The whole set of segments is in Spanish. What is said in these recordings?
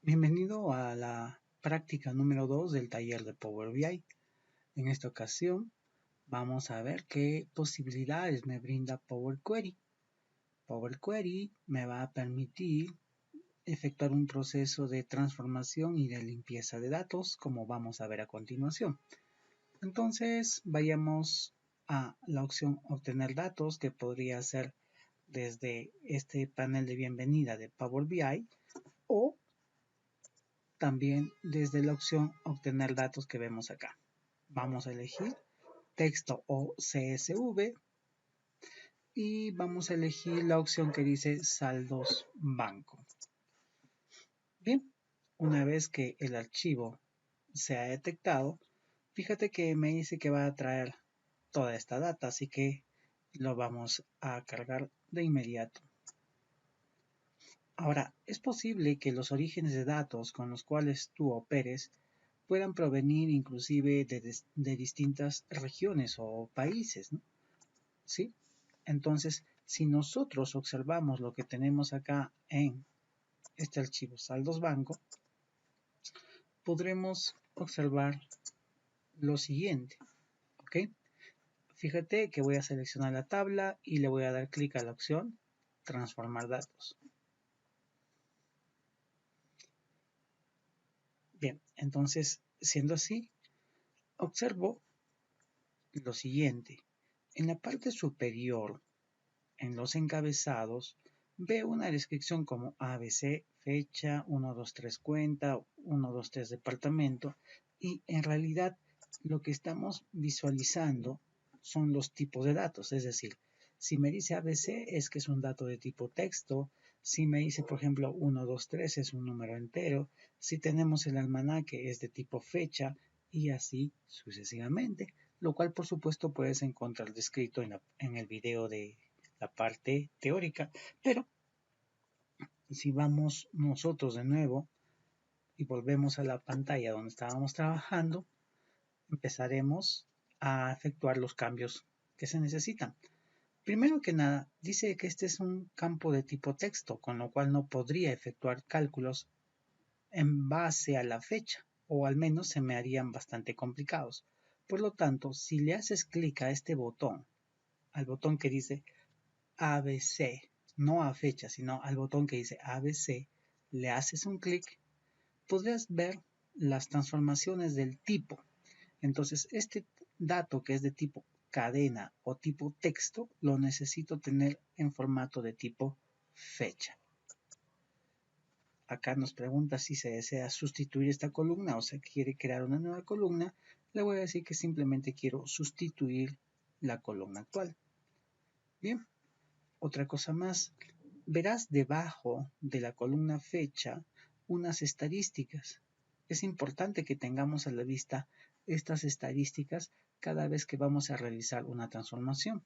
Bienvenido a la práctica número 2 del taller de Power BI. En esta ocasión vamos a ver qué posibilidades me brinda Power Query. Power Query me va a permitir efectuar un proceso de transformación y de limpieza de datos, como vamos a ver a continuación. Entonces vayamos a la opción obtener datos, que podría ser desde este panel de bienvenida de Power BI o también desde la opción obtener datos que vemos acá. Vamos a elegir texto o CSV y vamos a elegir la opción que dice saldos banco. Bien, una vez que el archivo se ha detectado, fíjate que me dice que va a traer toda esta data, así que lo vamos a cargar de inmediato. Ahora, es posible que los orígenes de datos con los cuales tú operes puedan provenir inclusive de distintas regiones o países, ¿no? ¿Sí? Entonces, si nosotros observamos lo que tenemos acá en este archivo saldos banco, podremos observar lo siguiente, ¿ok? Fíjate que voy a seleccionar la tabla y le voy a dar clic a la opción transformar datos. Bien, entonces, siendo así, observo lo siguiente. En la parte superior, en los encabezados, veo una descripción como ABC, fecha, 123 cuenta, 123 departamento, y en realidad lo que estamos visualizando son los tipos de datos, es decir, si me dice ABC es que es un dato de tipo texto, si me dice por ejemplo 123 es un número entero, si tenemos el almanaque es de tipo fecha y así sucesivamente, lo cual por supuesto puedes encontrar descrito en el video de la parte teórica, pero si vamos nosotros de nuevo y volvemos a la pantalla donde estábamos trabajando, empezaremos a efectuar los cambios que se necesitan. Primero que nada, dice que este es un campo de tipo texto, con lo cual no podría efectuar cálculos en base a la fecha, o al menos se me harían bastante complicados. Por lo tanto, si le haces clic a este botón, al botón que dice ABC, no a fecha, sino al botón que dice ABC, le haces un clic, podrás ver las transformaciones del tipo. Entonces, este dato que es de tipo cadena o tipo texto, lo necesito tener en formato de tipo fecha. Acá nos pregunta si se desea sustituir esta columna o se quiere crear una nueva columna. Le voy a decir que simplemente quiero sustituir la columna actual. Bien, otra cosa más. Verás debajo de la columna fecha unas estadísticas. Es importante que tengamos a la vista estas estadísticas cada vez que vamos a realizar una transformación.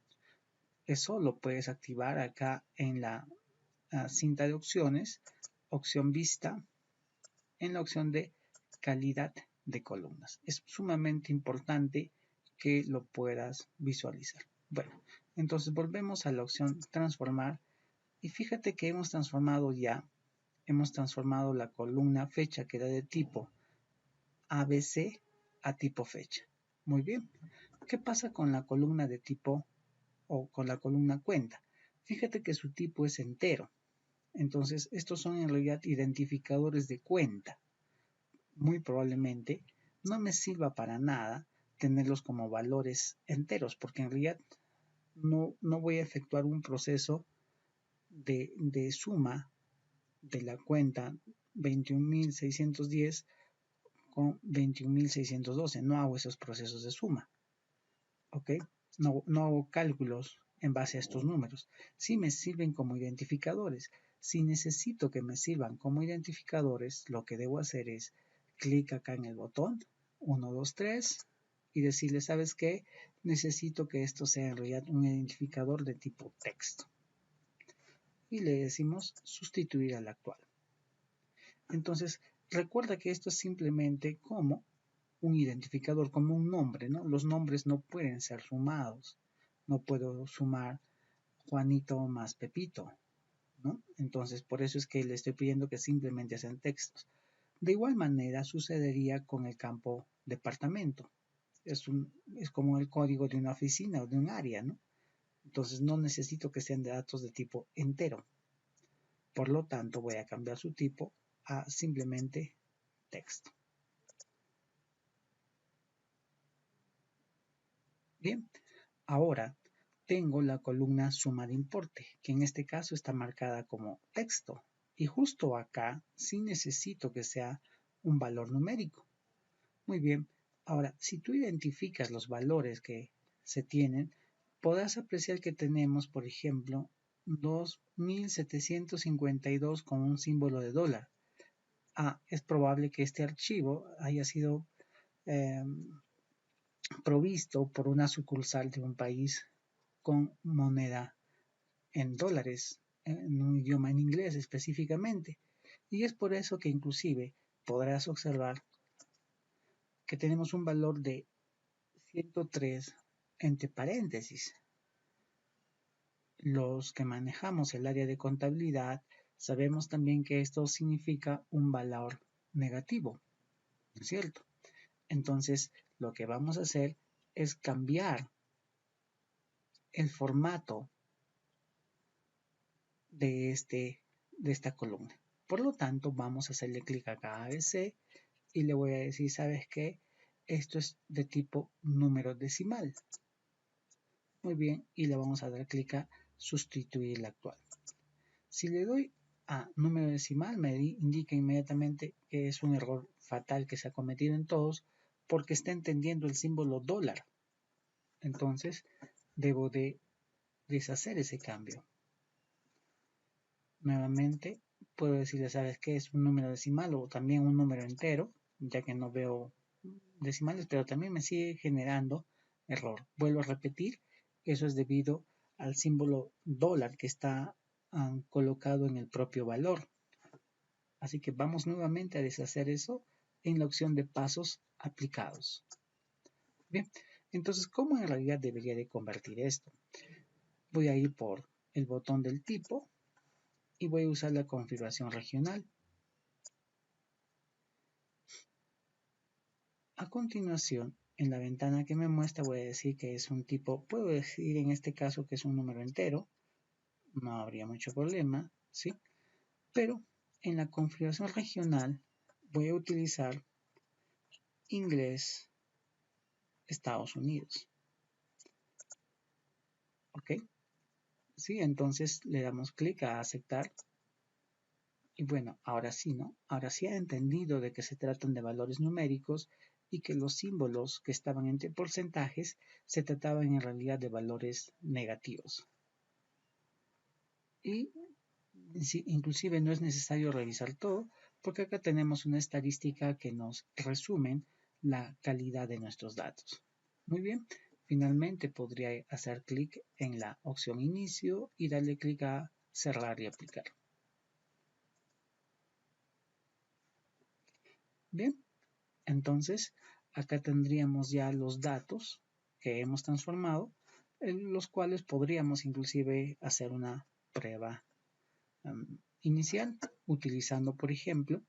Eso lo puedes activar acá en la cinta de opciones, opción vista, en la opción de calidad de columnas. Es sumamente importante que lo puedas visualizar. Bueno, entonces volvemos a la opción transformar y fíjate que hemos transformado la columna fecha que era de tipo ABC a tipo fecha. Muy bien. ¿Qué pasa con la columna de tipo o con la columna cuenta? Fíjate que su tipo es entero. Entonces, estos son en realidad identificadores de cuenta. Muy probablemente no me sirva para nada tenerlos como valores enteros, porque en realidad no voy a efectuar un proceso de suma de la cuenta 21.610 con 21.612. No hago esos procesos de suma. ¿Ok? No hago cálculos en base a estos números. Sí me sirven como identificadores. Si necesito que me sirvan como identificadores, lo que debo hacer es clic acá en el botón 1, 2, 3 y decirle, ¿sabes qué? Necesito que esto sea en realidad un identificador de tipo texto. Y le decimos sustituir al actual. Entonces, recuerda que esto es simplemente como un identificador, como un nombre, ¿no? Los nombres no pueden ser sumados. No puedo sumar Juanito más Pepito, ¿no? Entonces, por eso es que le estoy pidiendo que simplemente sean textos. De igual manera sucedería con el campo departamento. Es como el código de una oficina o de un área, ¿no? Entonces no necesito que sean de datos de tipo entero. Por lo tanto, voy a cambiar su tipo a simplemente texto. Bien, ahora tengo la columna suma de importe, que en este caso está marcada como texto. Y justo acá sí necesito que sea un valor numérico. Muy bien, ahora si tú identificas los valores que se tienen, podrás apreciar que tenemos, por ejemplo, 2752 con un símbolo de dólar. Es probable que este archivo haya sido eh, provisto por una sucursal de un país con moneda en dólares, en un idioma en inglés específicamente. Y es por eso que inclusive podrás observar que tenemos un valor de 103 entre paréntesis. Los que manejamos el área de contabilidad sabemos también que esto significa un valor negativo, ¿no es cierto? Entonces, lo que vamos a hacer es cambiar el formato de, de esta columna. Por lo tanto, vamos a hacerle clic acá a ABC y le voy a decir, ¿sabes qué? Esto es de tipo número decimal. Muy bien, y le vamos a dar clic a sustituir la actual. Si le doy a número decimal, me indica inmediatamente que es un error fatal que se ha cometido en todos porque está entendiendo el símbolo dólar. Entonces, debo de deshacer ese cambio. Nuevamente, puedo decirle, ¿sabes qué? Es un número decimal o también un número entero, ya que no veo decimales, pero también me sigue generando error. Vuelvo a repetir, eso es debido al símbolo dólar que está colocado en el propio valor. Así que vamos nuevamente a deshacer eso en la opción de pasos aplicados. Bien, entonces, ¿cómo en realidad debería de convertir esto? Voy a ir por el botón del tipo y voy a usar la configuración regional. A continuación, en la ventana que me muestra voy a decir que es un tipo, puedo decir en este caso que es un número entero, no habría mucho problema, ¿sí? Pero en la configuración regional voy a utilizar inglés Estados Unidos, ¿ok? Sí, entonces le damos clic a aceptar y bueno, ahora sí, ¿no? Ahora sí ha entendido de que se tratan de valores numéricos y que los símbolos que estaban entre porcentajes se trataban en realidad de valores negativos. Y sí, inclusive no es necesario revisar todo porque acá tenemos una estadística que nos resume la calidad de nuestros datos. Muy bien, finalmente podría hacer clic en la opción inicio y darle clic a cerrar y aplicar. Bien, entonces acá tendríamos ya los datos que hemos transformado, en los cuales podríamos inclusive hacer una prueba inicial utilizando, por ejemplo,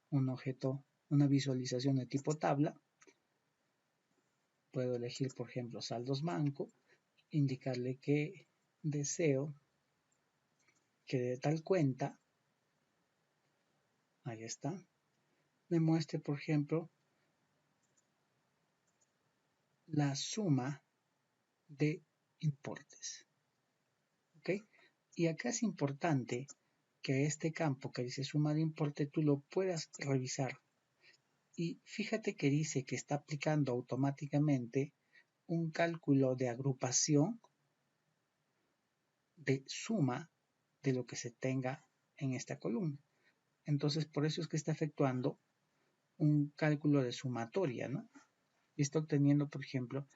un objeto, una visualización de tipo tabla. Puedo elegir, por ejemplo, saldos banco, indicarle que deseo que de tal cuenta, ahí está, me muestre, por ejemplo, la suma de importes. ¿Ok? Y acá es importante que este campo que dice suma de importe tú lo puedas revisar. Y fíjate que dice que está aplicando automáticamente un cálculo de agrupación de suma de lo que se tenga en esta columna. Entonces, por eso es que está efectuando un cálculo de sumatoria, ¿no? Y está obteniendo, por ejemplo,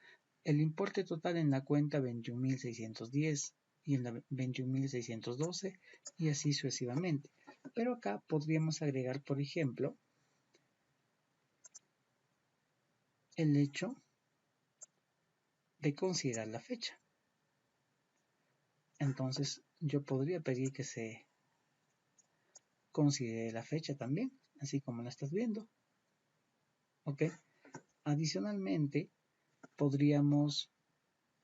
el importe total en la cuenta 21.610 y en la 21.612 y así sucesivamente. Pero acá podríamos agregar, por ejemplo, el hecho de considerar la fecha. Entonces, yo podría pedir que se considere la fecha también. así como la estás viendo. ¿Ok? Adicionalmente, podríamos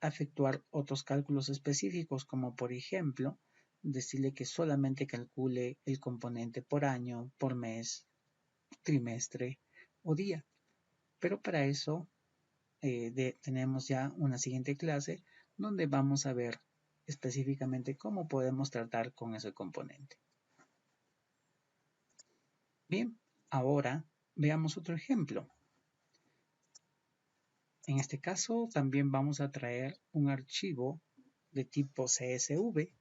efectuar otros cálculos específicos, como por ejemplo, decirle que solamente calcule el componente por año, por mes, trimestre o día. Pero para eso tenemos ya una siguiente clase donde vamos a ver específicamente cómo podemos tratar con ese componente. Bien, ahora veamos otro ejemplo. En este caso también vamos a traer un archivo de tipo CSV,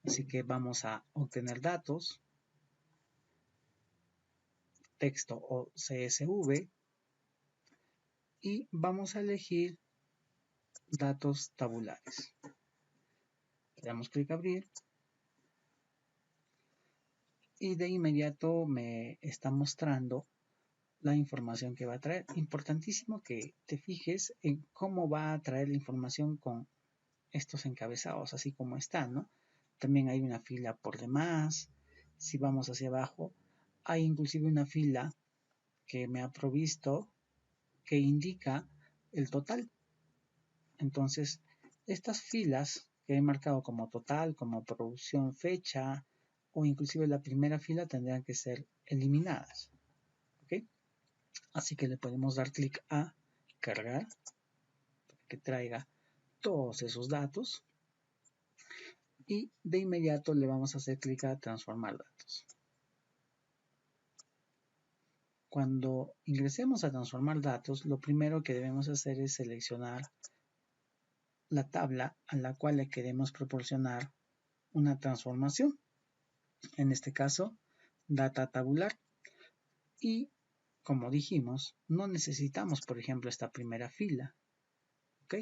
así que vamos a obtener datos, texto o CSV, y vamos a elegir datos tabulares. Le damos clic a abrir y de inmediato me está mostrando la información que va a traer. Importantísimo que te fijes en cómo va a traer la información con estos encabezados, así como están, ¿no? También hay una fila por demás. Si vamos hacia abajo, hay inclusive una fila que me ha provisto que indica el total. Entonces, estas filas que he marcado como total, como producción fecha, o inclusive la primera fila tendrán que ser eliminadas. ¿Ok? Así que le podemos dar clic a cargar para que traiga todos esos datos y de inmediato le vamos a hacer clic a transformar datos. Cuando ingresemos a transformar datos, lo primero que debemos hacer es seleccionar la tabla a la cual le queremos proporcionar una transformación. En este caso, data tabular. Y como dijimos, no necesitamos, por ejemplo, esta primera fila. ¿Ok?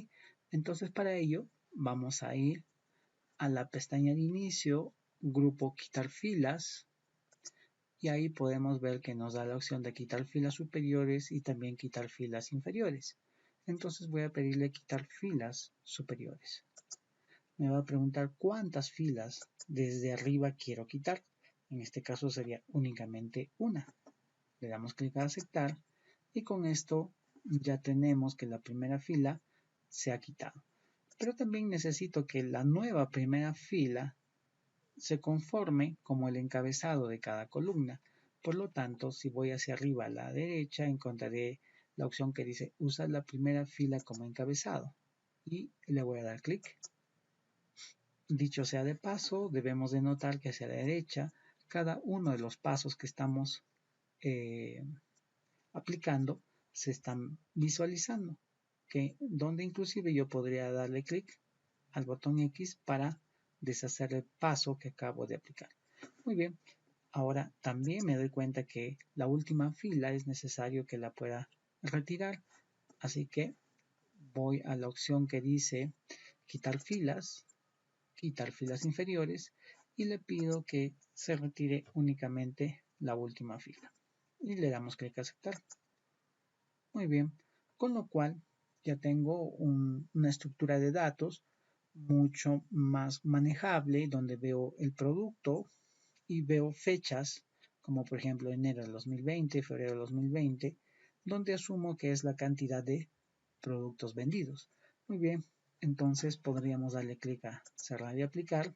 Entonces, para ello, vamos a ir a la pestaña de inicio, grupo quitar filas, y ahí podemos ver que nos da la opción de quitar filas superiores y también quitar filas inferiores. Entonces voy a pedirle quitar filas superiores. Me va a preguntar cuántas filas desde arriba quiero quitar. En este caso sería únicamente una. Le damos clic a aceptar y con esto ya tenemos que la primera fila se ha quitado. Pero también necesito que la nueva primera fila se conforme como el encabezado de cada columna. Por lo tanto, si voy hacia arriba a la derecha, encontraré la opción que dice usa la primera fila como encabezado y le voy a dar clic. Dicho sea de paso, debemos de notar que hacia la derecha cada uno de los pasos que estamos aplicando se están visualizando, donde inclusive yo podría darle clic al botón X para deshacer el paso que acabo de aplicar. Muy bien, ahora también me doy cuenta que la última fila es necesario que la pueda retirar, así que voy a la opción que dice quitar filas inferiores y le pido que se retire únicamente la última fila y le damos clic a aceptar. Muy bien, con lo cual ya tengo una estructura de datos mucho más manejable donde veo el producto y veo fechas como por ejemplo enero del 2020, febrero del 2020, donde asumo que es la cantidad de productos vendidos. Muy bien, entonces podríamos darle clic a cerrar y aplicar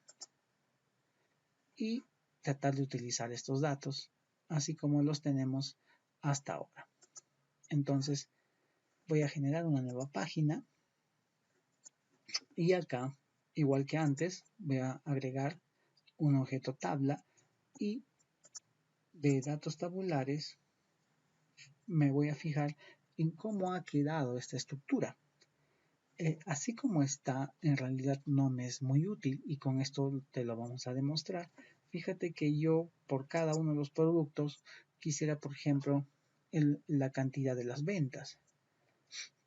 y tratar de utilizar estos datos así como los tenemos hasta ahora. Entonces voy a generar una nueva página y acá, igual que antes, voy a agregar un objeto tabla y de datos tabulares me voy a fijar en cómo ha quedado esta estructura. Así como está, en realidad no me es muy útil y con esto te lo vamos a demostrar. Fíjate que yo por cada uno de los productos quisiera, por ejemplo, la cantidad de las ventas,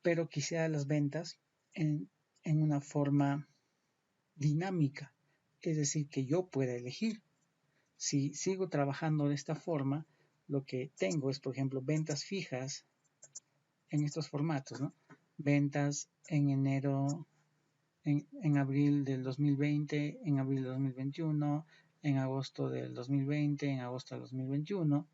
pero quisiera las ventas en una forma dinámica, es decir, que yo pueda elegir. Si sigo trabajando de esta forma, lo que tengo es, por ejemplo, ventas fijas en estos formatos, ¿no? Ventas en enero, en abril del 2020, en abril del 2021, en agosto del 2020, en agosto del 2021.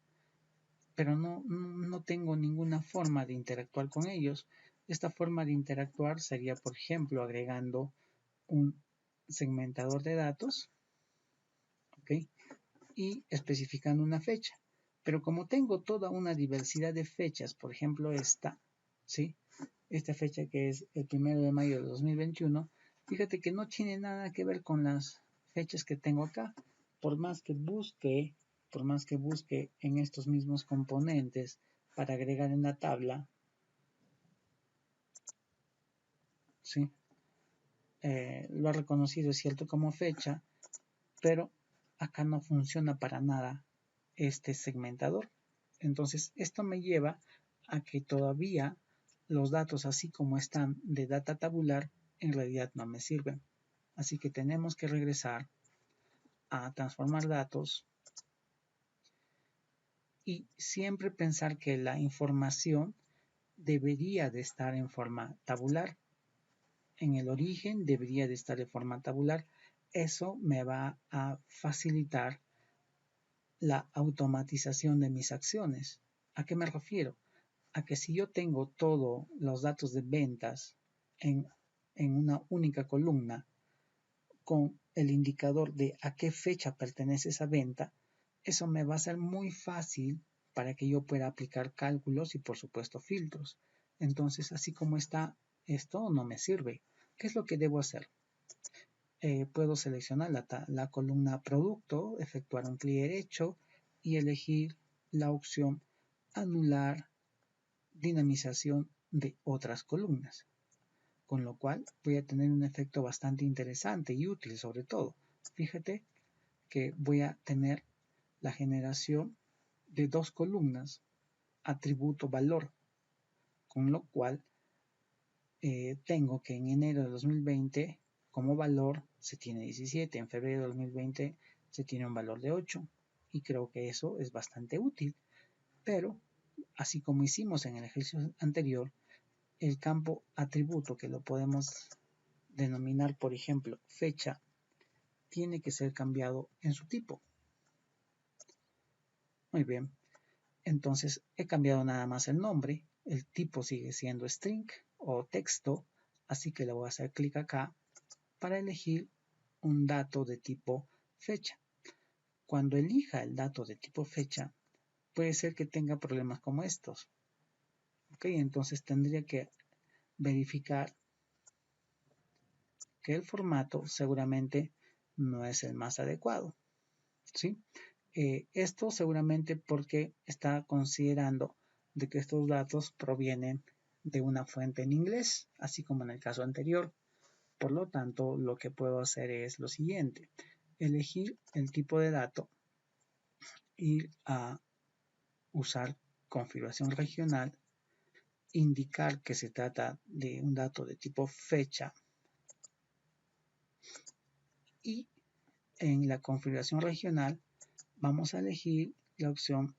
pero no tengo ninguna forma de interactuar con ellos. Esta forma de interactuar sería, por ejemplo, agregando un segmentador de datos, ¿ok? Y especificando una fecha. Pero como tengo toda una diversidad de fechas, por ejemplo esta, ¿sí? Esta fecha que es el 1 de mayo de 2021, fíjate que no tiene nada que ver con las fechas que tengo acá. Por más que busque, por más que busque en estos mismos componentes para agregar en la tabla, ¿sí? Lo ha reconocido, es cierto, como fecha, pero acá no funciona para nada este segmentador. Entonces, esto me lleva a que todavía los datos, así como están de data tabular, en realidad no me sirven. Así que tenemos que regresar a transformar datos y siempre pensar que la información debería de estar en forma tabular. En el origen debería de estar de forma tabular. Eso me va a facilitar la automatización de mis acciones. ¿A qué me refiero? A que si yo tengo todos los datos de ventas en, en una única columna con el indicador de a qué fecha pertenece esa venta, eso me va a ser muy fácil para que yo pueda aplicar cálculos y por supuesto filtros. Entonces, así como está esto, no me sirve. ¿Qué es lo que debo hacer? Puedo seleccionar la columna producto, efectuar un clic derecho y elegir la opción anular dinamización de otras columnas, con lo cual voy a tener un efecto bastante interesante y útil sobre todo. Fíjate que voy a tener la generación de dos columnas, atributo valor, con lo cual tengo que en enero de 2020 como valor se tiene 17, en febrero de 2020 se tiene un valor de 8 y creo que eso es bastante útil, pero así como hicimos en el ejercicio anterior, el campo atributo que lo podemos denominar por ejemplo fecha tiene que ser cambiado en su tipo. Muy bien, entonces he cambiado nada más el nombre, el tipo sigue siendo string o texto, así que le voy a hacer clic acá para elegir un dato de tipo fecha. Cuando elija el dato de tipo fecha, puede ser que tenga problemas como estos. Ok, entonces tendría que verificar que el formato seguramente no es el más adecuado. ¿Sí? Esto seguramente porque está considerando de que estos datos provienen de una fuente en inglés, así como en el caso anterior. Por lo tanto, lo que puedo hacer es lo siguiente. Elegir el tipo de dato, ir a usar configuración regional, indicar que se trata de un dato de tipo fecha y en la configuración regional vamos a elegir la opción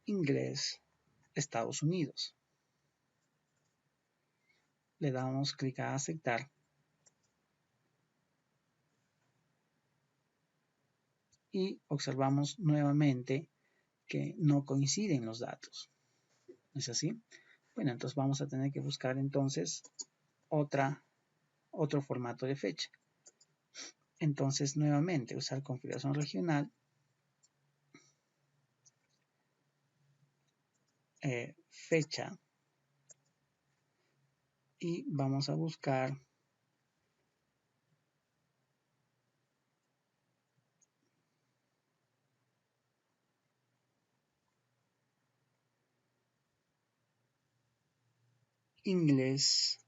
inglés Estados Unidos. Le damos clic a aceptar y observamos nuevamente que no coinciden los datos. ¿No es así? Bueno, entonces vamos a tener que buscar entonces otro formato de fecha. Entonces nuevamente usar configuración regional, fecha y vamos a buscar inglés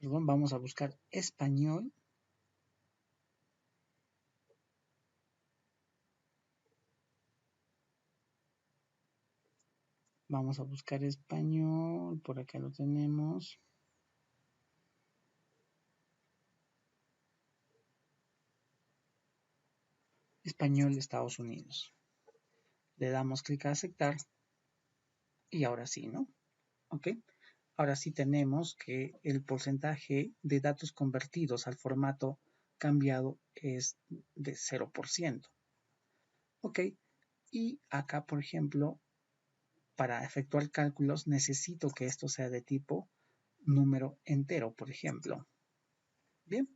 perdón, vamos a buscar español vamos a buscar español, por acá lo tenemos. Español de Estados Unidos. Le damos clic a aceptar Y ahora sí, ¿no? ¿Ok? Ahora sí tenemos que el porcentaje de datos convertidos al formato cambiado es de 0%. ¿Ok? Y acá, por ejemplo, para efectuar cálculos necesito que esto sea de tipo número entero, por ejemplo. Bien,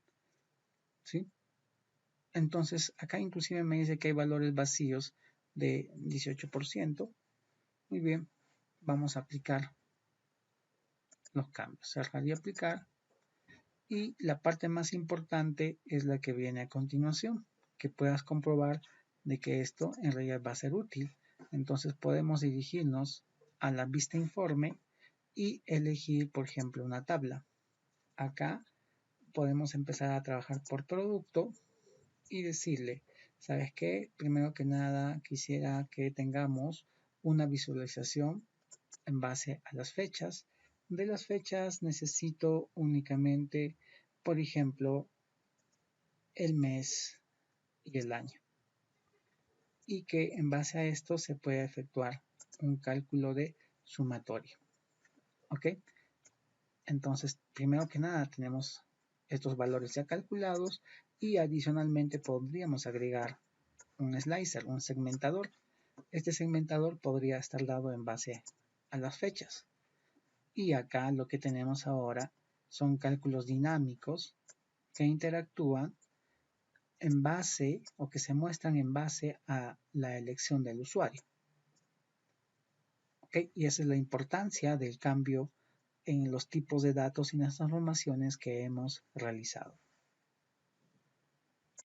¿sí? Entonces, acá inclusive me dice que hay valores vacíos de 18%. Muy bien, vamos a aplicar los cambios. Cerrar y aplicar. Y la parte más importante es la que viene a continuación, que puedas comprobar de que esto en realidad va a ser útil. Entonces podemos dirigirnos a la vista informe y elegir, por ejemplo, una tabla. Acá podemos empezar a trabajar por producto y decirle, ¿sabes qué? Primero que nada quisiera que tengamos una visualización en base a las fechas. De las fechas necesito únicamente, por ejemplo, el mes y el año. Y que en base a esto se puede efectuar un cálculo de sumatorio. ¿Ok? Entonces, primero que nada tenemos estos valores ya calculados y adicionalmente podríamos agregar un slicer, un segmentador. Este segmentador podría estar dado en base a las fechas. Y acá lo que tenemos ahora son cálculos dinámicos que interactúan en base o que se muestran en base a la elección del usuario. ¿Okay? Y esa es la importancia del cambio en los tipos de datos y las transformaciones que hemos realizado.